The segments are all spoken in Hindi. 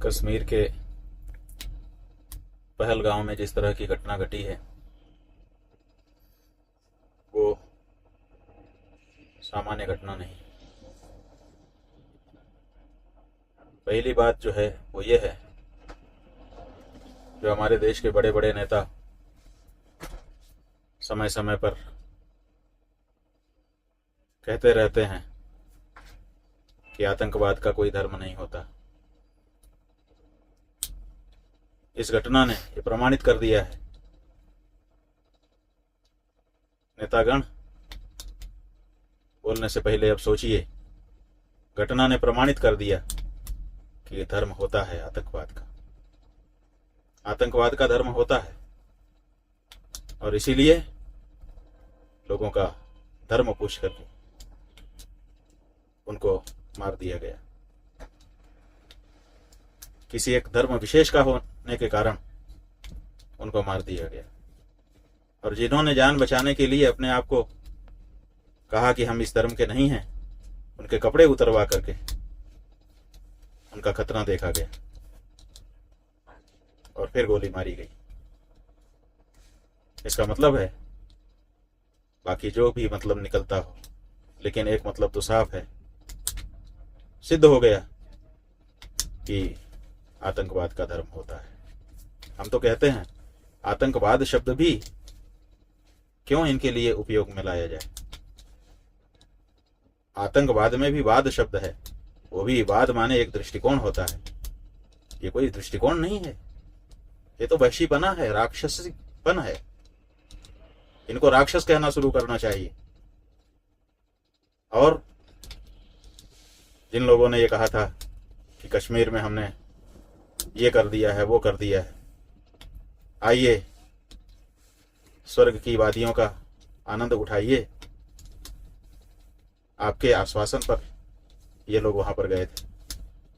कश्मीर के पहलगाम में जिस तरह की घटना घटी है वो सामान्य घटना नहीं। पहली बात जो है वो ये है, जो हमारे देश के बड़े बड़े नेता समय समय पर कहते रहते हैं कि आतंकवाद का कोई धर्म नहीं होता। इस घटना ने ये प्रमाणित कर दिया है। नेतागण बोलने से पहले अब सोचिए, घटना ने प्रमाणित कर दिया कि ये धर्म होता है आतंकवाद का। आतंकवाद का धर्म होता है और इसीलिए लोगों का धर्म पूछ करके उनको मार दिया गया। किसी एक धर्म विशेष का होने के कारण उनको मार दिया गया। और जिन्होंने जान बचाने के लिए अपने आप को कहा कि हम इस धर्म के नहीं हैं, उनके कपड़े उतरवा करके उनका खतना देखा गया और फिर गोली मारी गई। इसका मतलब है, बाकी जो भी मतलब निकलता हो, लेकिन एक मतलब तो साफ है, सिद्ध हो गया कि आतंकवाद का धर्म होता है। हम तो कहते हैं आतंकवाद शब्द भी क्यों इनके लिए उपयोग में लाया जाए। आतंकवाद में भी वाद शब्द है, वो भी वाद माने एक दृष्टिकोण होता है। ये कोई दृष्टिकोण नहीं है, ये तो वहशीपना है, राक्षसीपन है। इनको राक्षस कहना शुरू करना चाहिए। और जिन लोगों ने ये कहा था कि कश्मीर में हमने ये कर दिया है, वो कर दिया है, आइए स्वर्ग की वादियों का आनंद उठाइए। आपके आश्वासन पर ये लोग वहां पर गए थे।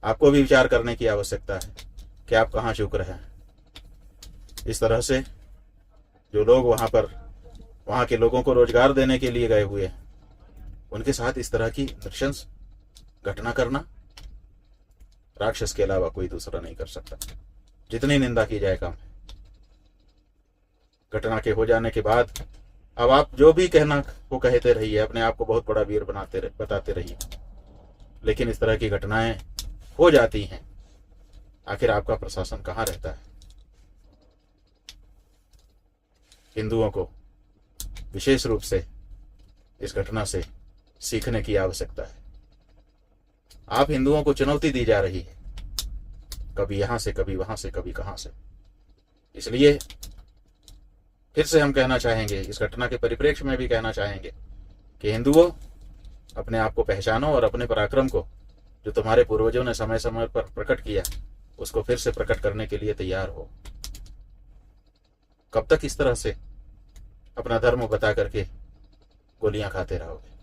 आपको भी विचार करने की आवश्यकता है कि आप कहां चूक रहे हैं। इस तरह से जो लोग वहां के लोगों को रोजगार देने के लिए गए हुए हैं, उनके साथ इस तरह की नृशंस घटना करना राक्षस के अलावा कोई दूसरा नहीं कर सकता। जितनी निंदा की जाए कम है। घटना के हो जाने के बाद अब आप जो भी कहना वो कहते रहिए, अपने आप को बहुत बड़ा वीर बताते रहिए, लेकिन इस तरह की घटनाएं हो जाती हैं, आखिर आपका प्रशासन कहां रहता है। हिंदुओं को विशेष रूप से इस घटना से सीखने की आवश्यकता है। आप हिंदुओं को चुनौती दी जा रही है, कभी यहां से, कभी वहां से, कभी कहां से। इसलिए फिर से हम कहना चाहेंगे, इस घटना के परिप्रेक्ष्य में भी कहना चाहेंगे कि हिंदुओं, अपने आप को पहचानो और अपने पराक्रम को, जो तुम्हारे पूर्वजों ने समय समय पर प्रकट किया, उसको फिर से प्रकट करने के लिए तैयार हो। कब तक इस तरह से अपना धर्म बता करके गोलियां खाते रहोगे।